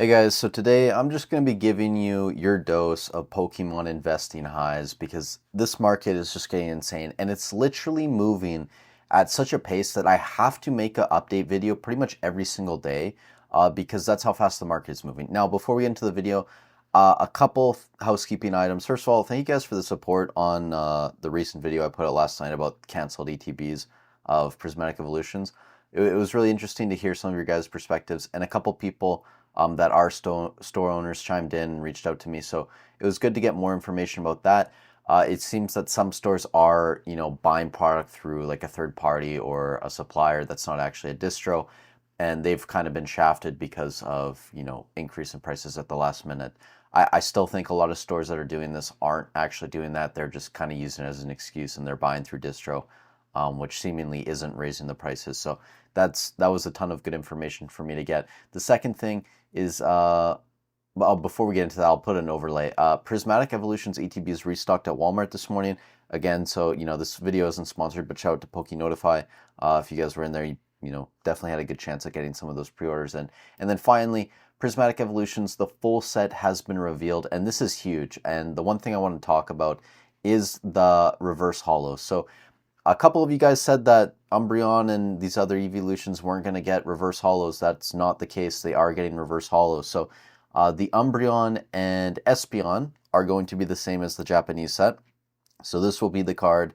Hey guys, so today I'm just going to be giving you your dose of Pokemon investing highs because this market is just getting insane and it's literally moving at such a pace that I have to make an update video pretty much every single day because that's how fast the market is moving. Now, before we get into the video, a couple housekeeping items. First of all, thank you guys for the support on the recent video I put out last night about canceled ETBs of Prismatic Evolutions. It was really interesting to hear some of your guys' perspectives, and a couple people that our store owners chimed in and reached out to me. So it was good to get more information about that. It seems that some stores are, buying product through like a third party or a supplier that's not actually a distro, and they've kind of been shafted because of, increase in prices at the last minute. I still think a lot of stores that are doing this aren't actually doing that. They're just kind of using it as an excuse and they're buying through distro, which seemingly isn't raising the prices. So that was a ton of good information for me to get. The second thing is, well, before we get into that, I'll put an overlay. Prismatic Evolutions ETB is restocked at Walmart this morning. Again, so, this video isn't sponsored, but shout out to Poke Notify. If you guys were in there, definitely had a good chance at getting some of those pre-orders in. And then finally, Prismatic Evolutions, the full set has been revealed, and this is huge. And the one thing I want to talk about is the reverse holo. So a couple of you guys said that Umbreon and these other evolutions weren't going to get reverse holos. That's not the case. They are getting reverse holos. So the Umbreon and Espeon are going to be the same as the Japanese set. So this will be the card,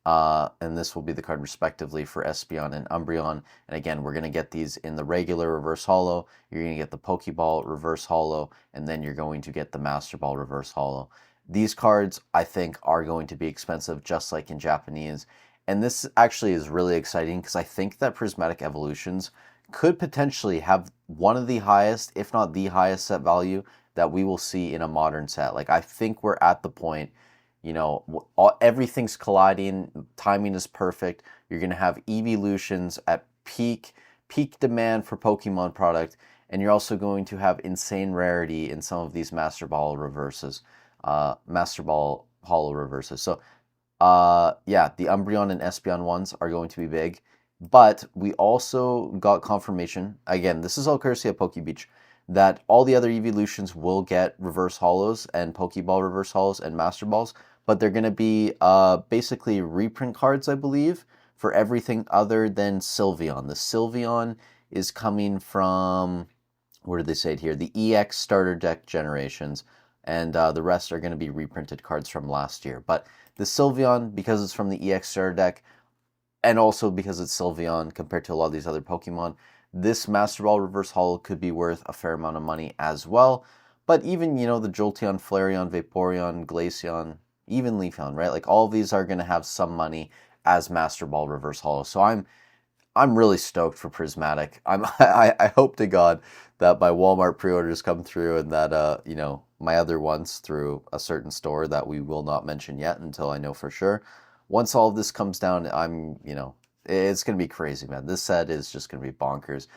and this will be the card respectively for Espeon and Umbreon. And again, we're going to get these in the regular reverse holo. You're going to get the Pokeball reverse holo, and then you're going to get the Master Ball reverse holo. These cards, I think, are going to be expensive, just like in Japanese. And this actually is really exciting because I think that Prismatic Evolutions could potentially have one of the highest, if not the highest set value that we will see in a modern set. Like, I think we're at the point, everything's colliding, timing is perfect. You're going to have evolutions at peak demand for Pokemon product, and you're also going to have insane rarity in some of these Master Ball reverses, Master Ball holo reverses. So yeah, the Umbreon and Espeon ones are going to be big, but we also got confirmation, again, this is all courtesy of PokeBeach, that all the other evolutions will get reverse holos and Pokeball reverse holos and Master Balls, but they're going to be basically reprint cards, I believe, for everything other than Sylveon. The Sylveon is coming from, where did they say it here? The EX starter deck generations, and the rest are going to be reprinted cards from last year. But the Sylveon, because it's from the EX starter deck, and also because it's Sylveon compared to a lot of these other Pokemon, this Master Ball reverse holo could be worth a fair amount of money as well. But even, the Jolteon, Flareon, Vaporeon, Glaceon, even Leafeon, right? Like, all of these are going to have some money as Master Ball reverse holo. So I'm really stoked for Prismatic. I hope to God that my Walmart pre-orders come through and that my other ones through a certain store that we will not mention yet until I know for sure. Once all of this comes down, it's going to be crazy, man. This set is just going to be bonkers.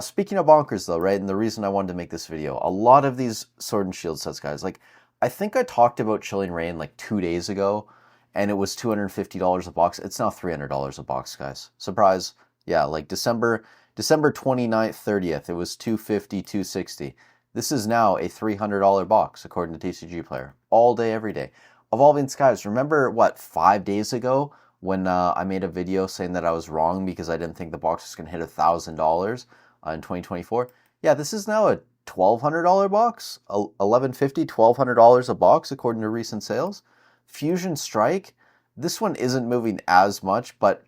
Speaking of bonkers though, right? And the reason I wanted to make this video, a lot of these Sword and Shield sets, guys, like, I think I talked about Chilling Reign like 2 days ago, and it was $250 a box. It's now $300 a box, guys. Surprise. Yeah, like December 29th, 30th, it was $250, $260. This is now a $300 box, according to TCG Player. All day, every day. Evolving Skies, remember, 5 days ago when I made a video saying that I was wrong because I didn't think the box was going to hit $1,000 in 2024? Yeah, this is now a $1,200 box, $1,150, $1,200 a box, according to recent sales. Fusion Strike, this one isn't moving as much, but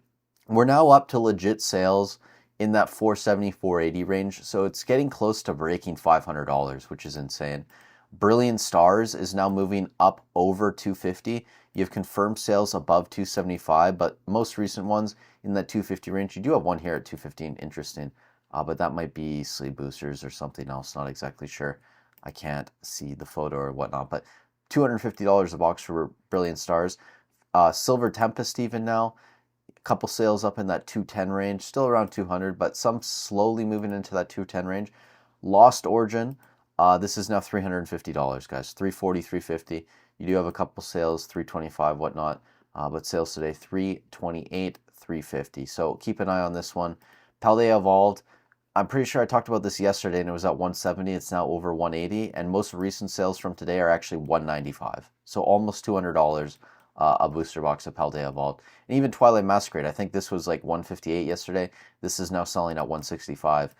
we're now up to legit sales in that 470, 480 range, so it's getting close to breaking $500, which is insane. Brilliant Stars is now moving up over 250. You have confirmed sales above 275, but most recent ones in that 250 range. You do have one here at 215, interesting, but that might be sleeve boosters or something else, not exactly sure. I can't see the photo or whatnot, but $250 a box for Brilliant Stars. Silver Tempest even now, a couple sales up in that 210 range, still around 200, but some slowly moving into that 210 range. Lost Origin, this is now $350, guys. $340, $350. You do have a couple sales, $325, whatnot, but sales today, $328, $350. So keep an eye on this one. Paldea Evolved, I'm pretty sure I talked about this yesterday and it was at 170. It's now over 180. And most recent sales from today are actually 195. So almost $200 a booster box of Paldea Evolved. And even Twilight Masquerade, I think this was like 158 yesterday. This is now selling at 165,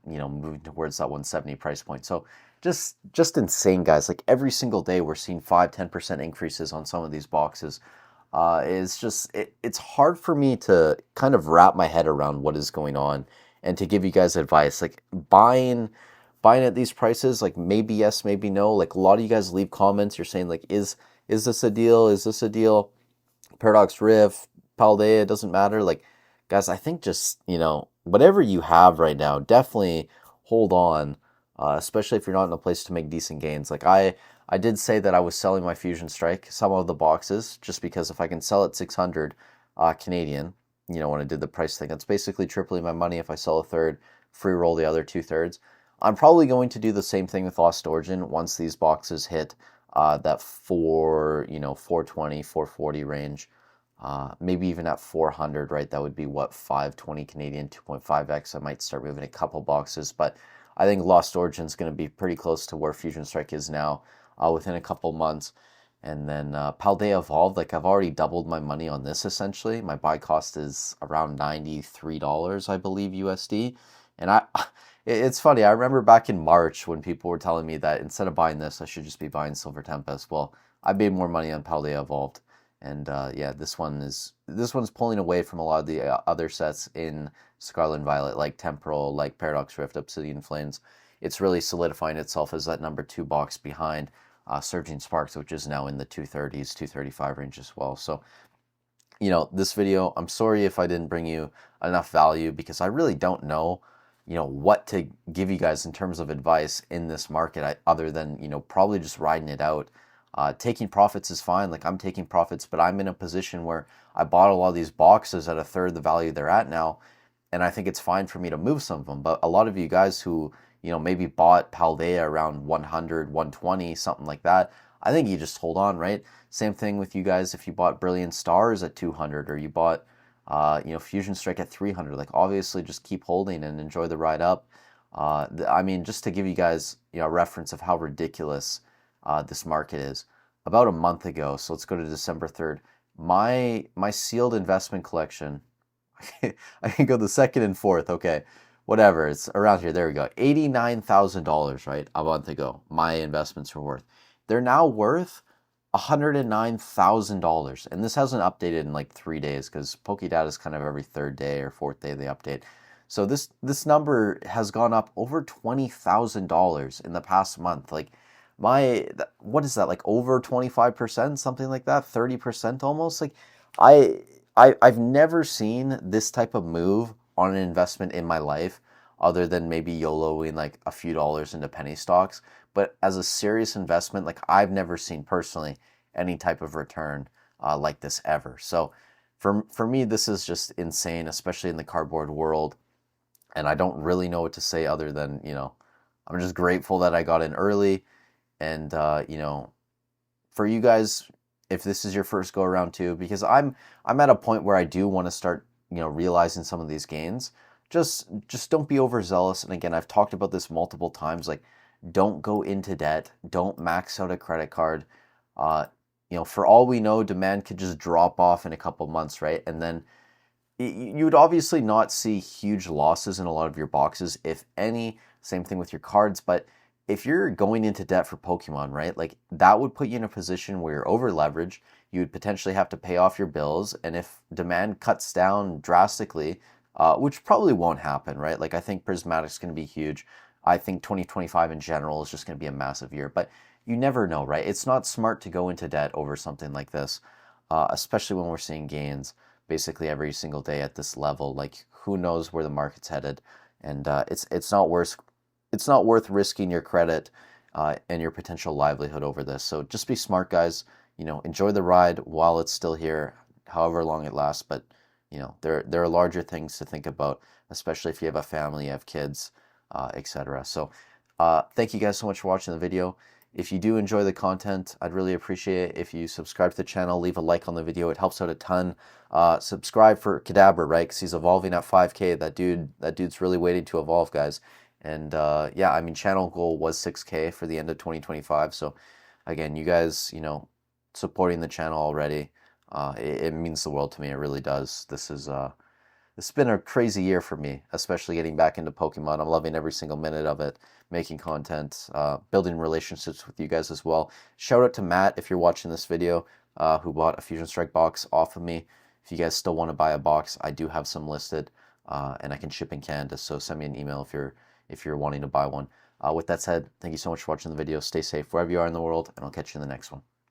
moving towards that 170 price point. So just insane, guys. Like every single day we're seeing 5-10% increases on some of these boxes. It's hard for me to kind of wrap my head around what is going on and to give you guys advice. Like buying at these prices, like maybe yes, maybe no. Like a lot of you guys leave comments, you're saying like, is this a deal? Is this a deal? Paradox Rift, Paldea, it doesn't matter. Like, guys, I think just, whatever you have right now, definitely hold on, especially if you're not in a place to make decent gains. Like, I did say that I was selling my Fusion Strike, some of the boxes, just because if I can sell at 600 Canadian, when I did the price thing, that's basically tripling my money. If I sell a third, free roll the other 2/3. I'm probably going to do the same thing with Lost Origin once these boxes hit that 420, 440 range. Maybe even at 400, right? That would be what, 520 Canadian, 2.5x. I might start moving a couple boxes, but I think Lost Origin is going to be pretty close to where Fusion Strike is now within a couple months. And then Paldea Evolved, like I've already doubled my money on this essentially. My buy cost is around $93, I believe, USD. And it's funny, I remember back in March when people were telling me that instead of buying this, I should just be buying Silver Tempest. Well, I made more money on Paldea Evolved. And yeah, this one's pulling away from a lot of the other sets in Scarlet and Violet, like Temporal, like Paradox Rift, Obsidian Flames. It's really solidifying itself as that number 2 box behind Surging Sparks, which is now in the 230s, 235 range as well. So, this video, I'm sorry if I didn't bring you enough value because I really don't know, what to give you guys in terms of advice in this market other than, probably just riding it out. Taking profits is fine. Like I'm taking profits, but I'm in a position where I bought a lot of these boxes at a third the value they're at now. And I think it's fine for me to move some of them. But a lot of you guys who, maybe bought Paldea around 100, 120, something like that, I think you just hold on, right? Same thing with you guys if you bought Brilliant Stars at 200 or you bought, Fusion Strike at 300. Like obviously just keep holding and enjoy the ride up. Just to give you guys, a reference of how ridiculous this market is. About a month ago, so let's go to December 3rd, my sealed investment collection, I can go the 2nd and 4th, okay, whatever, it's around here, there we go, $89,000, right, a month ago, my investments were worth. They're now worth $109,000, and this hasn't updated in like 3 days, because PokeData is kind of every 3rd day or 4th day they update. So this number has gone up over $20,000 in the past month. Like, what is that, like over 25%, something like that, 30% almost. Like I've never seen this type of move on an investment in my life other than maybe YOLOing like a few dollars into penny stocks. But as a serious investment, like I've never seen personally any type of return like this ever. So for me, this is just insane, especially in the cardboard world. And I don't really know what to say other than, I'm just grateful that I got in early. And, for you guys, if this is your first go around too, because I'm at a point where I do want to start, realizing some of these gains, just don't be overzealous. And again, I've talked about this multiple times, like don't go into debt, don't max out a credit card. For all we know, demand could just drop off in a couple months, right? And then you would obviously not see huge losses in a lot of your boxes, if any. Same thing with your cards, but if you're going into debt for Pokemon, right, like that would put you in a position where you're over leveraged. You would potentially have to pay off your bills. And if demand cuts down drastically, which probably won't happen, right? Like I think Prismatic's going to be huge. I think 2025 in general is just going to be a massive year, but you never know, right? It's not smart to go into debt over something like this, especially when we're seeing gains basically every single day at this level. Like who knows where the market's headed, and it's not worth risking your credit and your potential livelihood over this. So just be smart, guys. Enjoy the ride while it's still here, however long it lasts. But there are larger things to think about, especially if you have a family, you have kids, etc. So thank you guys so much for watching the video. If you do enjoy the content, I'd really appreciate it if you subscribe to the channel, leave a like on the video. It helps out a ton. Subscribe for Kadabra, right? Because he's evolving at 5K. That dude's really waiting to evolve, guys. And yeah, I mean, channel goal was 6K for the end of 2025. So again, you guys, supporting the channel already, it means the world to me. It really does. It's been a crazy year for me, especially getting back into Pokemon. I'm loving every single minute of it, making content, building relationships with you guys as well. Shout out to Matt if you're watching this video, who bought a Fusion Strike box off of me. If you guys still want to buy a box, I do have some listed, and I can ship in Canada. So send me an email if you're wanting to buy one. With that said, thank you so much for watching the video. Stay safe wherever you are in the world, and I'll catch you in the next one.